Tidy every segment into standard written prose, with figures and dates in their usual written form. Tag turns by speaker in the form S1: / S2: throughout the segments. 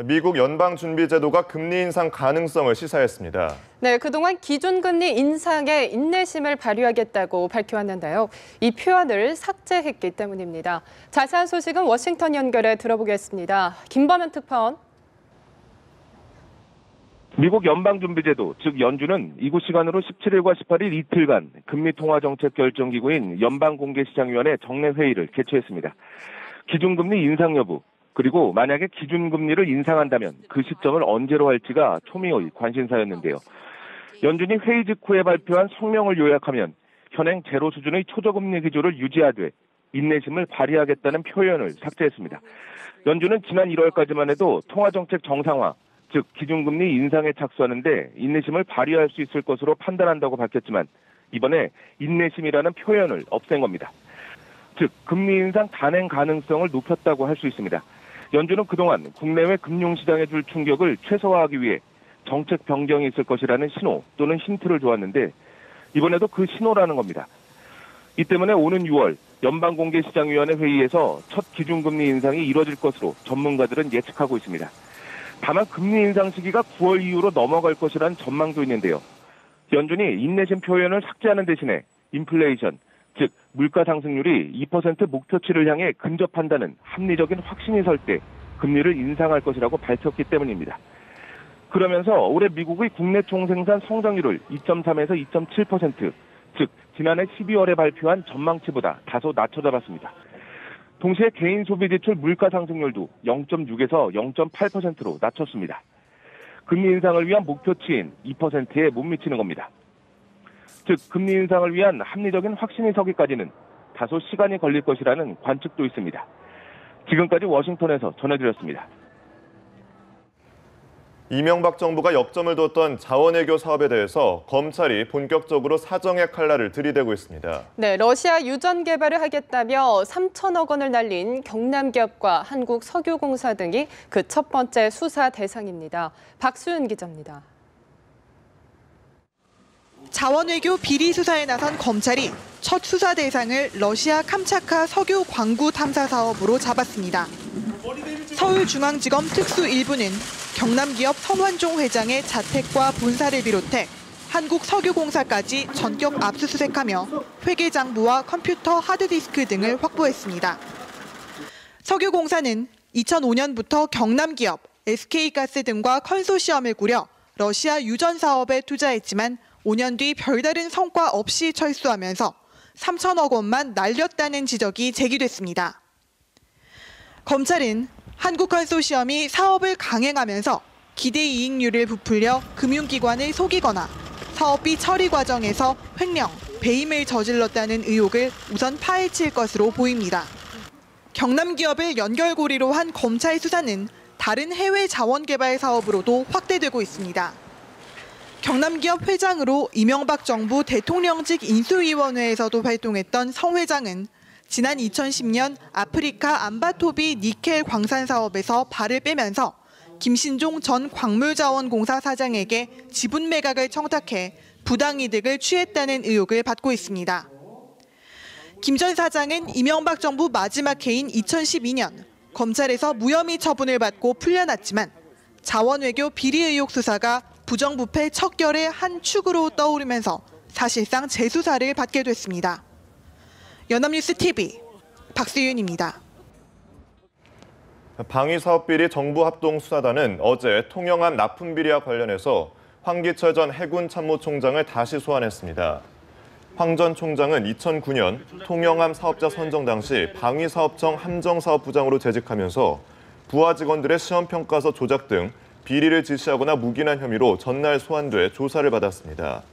S1: 미국 연방준비제도가 금리 인상 가능성을 시사했습니다.
S2: 네, 그동안 기준금리 인상에 인내심을 발휘하겠다고 밝혀왔는데요. 이 표현을 삭제했기 때문입니다. 자세한 소식은 워싱턴 연결해 들어보겠습니다. 김범현 특파원.
S3: 미국 연방준비제도, 즉 연준은 이곳 시간으로 17일과 18일 이틀간 금리통화정책결정기구인 연방공개시장위원회 정례회의를 개최했습니다. 기준금리 인상 여부, 그리고 만약에 기준금리를 인상한다면 그 시점을 언제로 할지가 초미의 관심사였는데요. 연준이 회의 직후에 발표한 성명을 요약하면 현행 제로 수준의 초저금리 기조를 유지하되 인내심을 발휘하겠다는 표현을 삭제했습니다. 연준은 지난 1월까지만 해도 통화정책 정상화, 즉 기준금리 인상에 착수하는데 인내심을 발휘할 수 있을 것으로 판단한다고 밝혔지만 이번에 인내심이라는 표현을 없앤 겁니다. 즉 금리 인상 단행 가능성을 높였다고 할 수 있습니다. 연준은 그동안 국내외 금융시장에 줄 충격을 최소화하기 위해 정책 변경이 있을 것이라는 신호 또는 힌트를 줘왔는데 이번에도 그 신호라는 겁니다. 이 때문에 오는 6월 연방공개시장위원회 회의에서 첫 기준금리 인상이 이뤄질 것으로 전문가들은 예측하고 있습니다. 다만 금리 인상 시기가 9월 이후로 넘어갈 것이라는 전망도 있는데요. 연준이 인내심 표현을 삭제하는 대신에 인플레이션, 즉 물가 상승률이 2% 목표치를 향해 근접한다는 합리적인 확신이 설 때 금리를 인상할 것이라고 밝혔기 때문입니다. 그러면서 올해 미국의 국내 총생산 성장률을 2.3에서 2.7%, 즉 지난해 12월에 발표한 전망치보다 다소 낮춰잡았습니다. 동시에 개인 소비 지출 물가 상승률도 0.6에서 0.8%로 낮췄습니다. 금리 인상을 위한 목표치인 2%에 못 미치는 겁니다. 즉 금리 인상을 위한 합리적인 확신이 서기까지는 다소 시간이 걸릴 것이라는 관측도 있습니다. 지금까지 워싱턴에서 전해드렸습니다.
S1: 이명박 정부가 역점을 뒀던 자원외교 사업에 대해서 검찰이 본격적으로 사정의 칼날을 들이대고 있습니다.
S2: 네, 러시아 유전 개발을 하겠다며 3천억 원을 날린 경남기업과 한국석유공사 등이 그 첫 번째 수사 대상입니다. 박수윤 기자입니다.
S4: 자원외교 비리 수사에 나선 검찰이 첫 수사 대상을 러시아 캄차카 석유 광구 탐사 사업으로 잡았습니다. 서울중앙지검 특수 1부는 경남기업 성환종 회장의 자택과 본사를 비롯해 한국석유공사까지 전격 압수수색하며 회계장부와 컴퓨터 하드디스크 등을 확보했습니다. 석유공사는 2005년부터 경남기업, SK가스 등과 컨소시엄을 꾸려 러시아 유전 사업에 투자했지만 5년 뒤 별다른 성과 없이 철수하면서 3천억 원만 날렸다는 지적이 제기됐습니다. 검찰은 한국컨소시엄이 사업을 강행하면서 기대이익률을 부풀려 금융기관을 속이거나 사업비 처리 과정에서 횡령, 배임을 저질렀다는 의혹을 우선 파헤칠 것으로 보입니다. 경남기업을 연결고리로 한 검찰 수사는 다른 해외 자원개발 사업으로도 확대되고 있습니다. 경남기업 회장으로 이명박 정부 대통령직 인수위원회에서도 활동했던 성 회장은 지난 2010년 아프리카 암바토비 니켈 광산 사업에서 발을 빼면서 김신종 전 광물자원공사 사장에게 지분 매각을 청탁해 부당이득을 취했다는 의혹을 받고 있습니다. 김 전 사장은 이명박 정부 마지막 해인 2012년 검찰에서 무혐의 처분을 받고 풀려났지만 자원외교 비리 의혹 수사가 부정부패 척결의 한 축으로 떠오르면서 사실상 재수사를 받게 됐습니다. 연합뉴스 TV 박수윤입니다.
S1: 방위사업비리 정부합동수사단은 어제 통영함 납품비리와 관련해서 황기철 전 해군참모총장을 다시 소환했습니다. 황 전 총장은 2009년 통영함 사업자 선정 당시 방위사업청 함정사업부장으로 재직하면서 부하 직원들의 시험평가서 조작 등 비리를 지시하거나 묵인한 혐의로 전날 소환돼 조사를 받았습니다.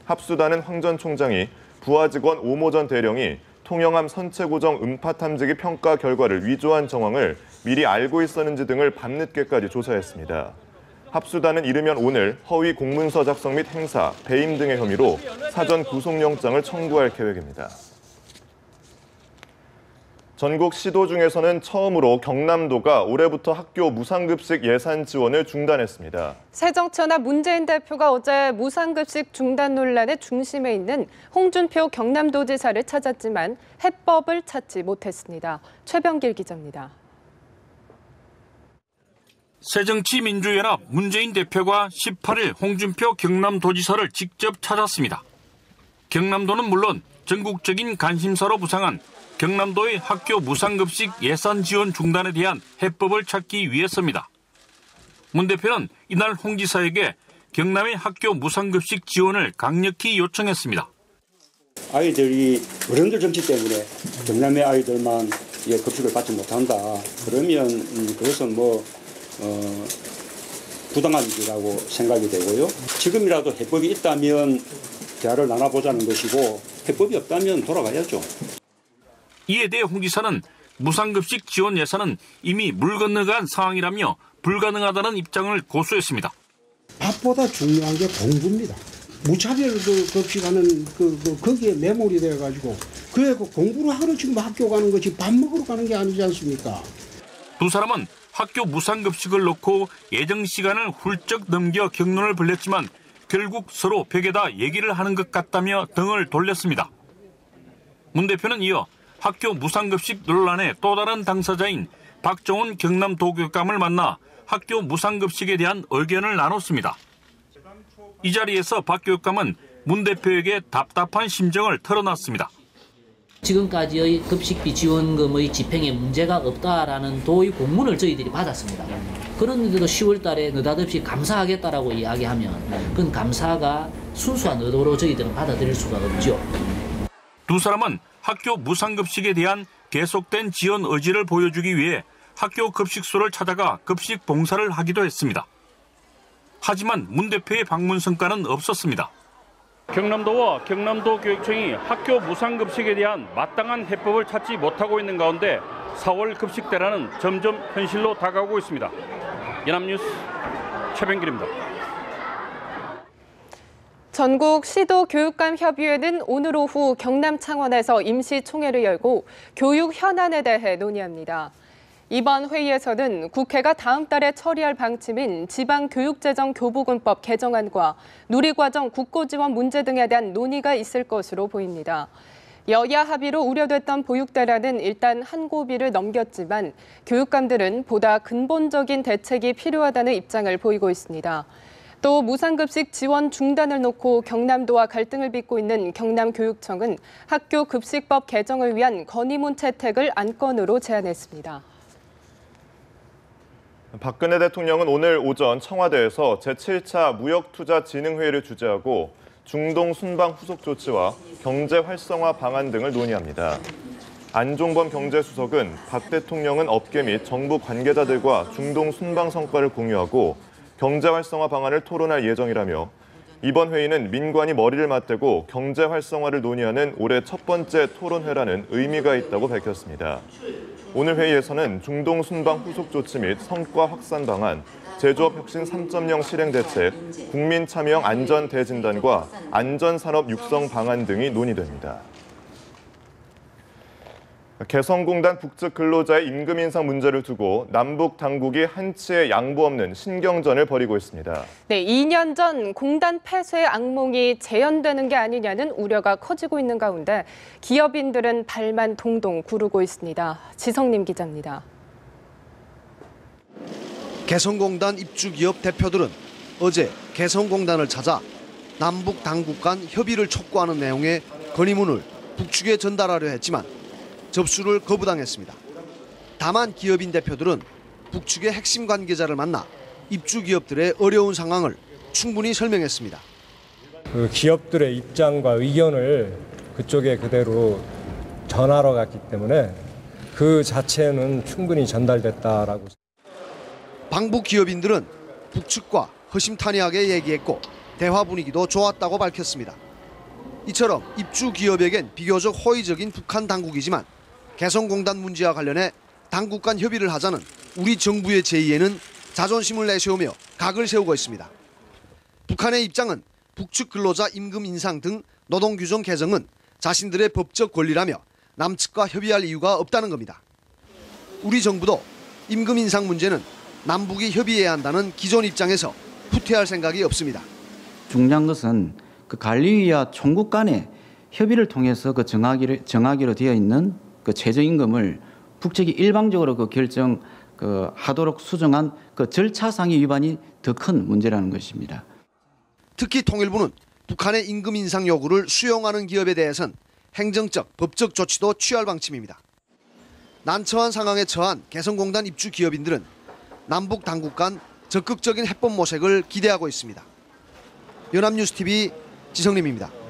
S1: 합수단은 황 전 총장이 부하 직원 오모 전 대령이 통영함 선체 고정 음파 탐지기 평가 결과를 위조한 정황을 미리 알고 있었는지 등을 밤늦게까지 조사했습니다. 합수단은 이르면 오늘 허위 공문서 작성 및 행사, 배임 등의 혐의로 사전 구속영장을 청구할 계획입니다. 전국 시도 중에서는 처음으로 경남도가 올해부터 학교 무상급식 예산 지원을 중단했습니다.
S2: 새정치연합 문재인 대표가 어제 무상급식 중단 논란의 중심에 있는 홍준표 경남도지사를 찾았지만 해법을 찾지 못했습니다. 최병길 기자입니다.
S5: 새정치민주연합 문재인 대표가 18일 홍준표 경남도지사를 직접 찾았습니다. 경남도는 물론 전국적인 관심사로 부상한 경남도의 학교 무상급식 예산 지원 중단에 대한 해법을 찾기 위해서입니다. 문 대표는 이날 홍 지사에게 경남의 학교 무상급식 지원을 강력히 요청했습니다.
S6: 아이들이 어른들 정치 때문에 경남의 아이들만 급식을 받지 못한다. 그러면 그것은 부당한 일이라고 생각이 되고요. 지금이라도 해법이 있다면 대화를 나눠보자는 것이고 해법이 없다면 돌아가야죠.
S5: 이에 대해 홍 지사는 무상급식 지원 예산은 이미 물 건너간 상황이라며 불가능하다는 입장을 고수했습니다.
S7: 밥보다 중요한 게 공부입니다. 무차별 급식하는 거기에 매몰이 돼가지고 그래 공부를 하러 지금 학교 가는 거지 밥 먹으러 가는 게 아니지 않습니까?
S5: 두 사람은 학교 무상급식을 놓고 예정 시간을 훌쩍 넘겨 격론을 벌였지만 결국 서로 벽에다 얘기를 하는 것 같다며 등을 돌렸습니다. 문 대표는 이어 학교 무상급식 논란의 또 다른 당사자인 박종훈 경남도교감을 만나 학교 무상급식에 대한 의견을 나눴습니다. 이 자리에서 박 교육감은 문 대표에게 답답한 심정을 털어놨습니다.
S8: 지금까지의 급식비 지원금의 집행에 문제가 없다라는 도의 공문을 저희들이 받았습니다. 그런데도 10월 달에 느닷없이 감사하겠다라고 이야기하면 그건 감사가 순수한 의도로 저희들은 받아들일 수가 없죠.
S5: 두 사람은 학교 무상급식에 대한 계속된 지원 의지를 보여주기 위해 학교 급식소를 찾아가 급식 봉사를 하기도 했습니다. 하지만 문 대표의 방문 성과는 없었습니다. 경남도와 경남도교육청이 학교 무상급식에 대한 마땅한 해법을 찾지 못하고 있는 가운데 4월 급식 대란은 점점 현실로 다가오고 있습니다. 연합뉴스 최병길입니다.
S2: 전국 시도 교육감 협의회는 오늘 오후 경남 창원에서 임시총회를 열고 교육 현안에 대해 논의합니다. 이번 회의에서는 국회가 다음 달에 처리할 방침인 지방교육재정교부금법 개정안과 누리과정 국고지원 문제 등에 대한 논의가 있을 것으로 보입니다. 여야 합의로 우려됐던 보육대란은 일단 한 고비를 넘겼지만 교육감들은 보다 근본적인 대책이 필요하다는 입장을 보이고 있습니다. 또 무상급식 지원 중단을 놓고 경남도와 갈등을 빚고 있는 경남교육청은 학교급식법 개정을 위한 건의문 채택을 안건으로 제안했습니다.
S1: 박근혜 대통령은 오늘 오전 청와대에서 제7차 무역투자진흥회의를 주재하고 중동 순방 후속 조치와 경제 활성화 방안 등을 논의합니다. 안종범 경제수석은 박 대통령은 업계 및 정부 관계자들과 중동 순방 성과를 공유하고 경제 활성화 방안을 토론할 예정이라며 이번 회의는 민관이 머리를 맞대고 경제 활성화를 논의하는 올해 첫 번째 토론회라는 의미가 있다고 밝혔습니다. 오늘 회의에서는 중동 순방 후속 조치 및 성과 확산 방안, 제조업 혁신 3.0 실행 대책, 국민 참여형 안전 대진단과 안전산업 육성 방안 등이 논의됩니다. 개성공단 북측 근로자의 임금 인상 문제를 두고 남북 당국이 한치의 양보 없는 신경전을 벌이고 있습니다.
S2: 네, 2년 전 공단 폐쇄의 악몽이 재현되는 게 아니냐는 우려가 커지고 있는 가운데 기업인들은 발만 동동 구르고 있습니다. 지성님 기자입니다.
S9: 개성공단 입주기업 대표들은 어제 개성공단을 찾아 남북 당국 간 협의를 촉구하는 내용의 건의문을 북측에 전달하려 했지만 접수를 거부당했습니다. 다만 기업인 대표들은 북측의 핵심 관계자를 만나 입주 기업들의 어려운 상황을 충분히 설명했습니다.
S10: 그 기업들의 입장과 의견을 그쪽에 그대로 전하러 갔기 때문에 그 자체는 충분히 전달됐다라고.
S9: 방북 기업인들은 북측과 허심탄회하게 얘기했고 대화 분위기도 좋았다고 밝혔습니다. 이처럼 입주 기업에겐 비교적 호의적인 북한 당국이지만 개성공단 문제와 관련해 당국 간 협의를 하자는 우리 정부의 제의에는 자존심을 내세우며 각을 세우고 있습니다. 북한의 입장은 북측 근로자 임금 인상 등 노동규정 개정은 자신들의 법적 권리라며 남측과 협의할 이유가 없다는 겁니다. 우리 정부도 임금 인상 문제는 남북이 협의해야 한다는 기존 입장에서 후퇴할 생각이 없습니다.
S11: 중요한 것은 그 관리위와 총국 간의 협의를 통해서 그 정하기로 되어 있는 그 최저임금을 북측이 일방적으로 그 결정하는 하도록 수정한 그 절차상의 위반이 더 큰 문제라는 것입니다.
S9: 특히 통일부는 북한의 임금 인상 요구를 수용하는 기업에 대해선 행정적, 법적 조치도 취할 방침입니다. 난처한 상황에 처한 개성공단 입주 기업인들은 남북 당국 간 적극적인 해법 모색을 기대하고 있습니다. 연합뉴스TV 지성림입니다.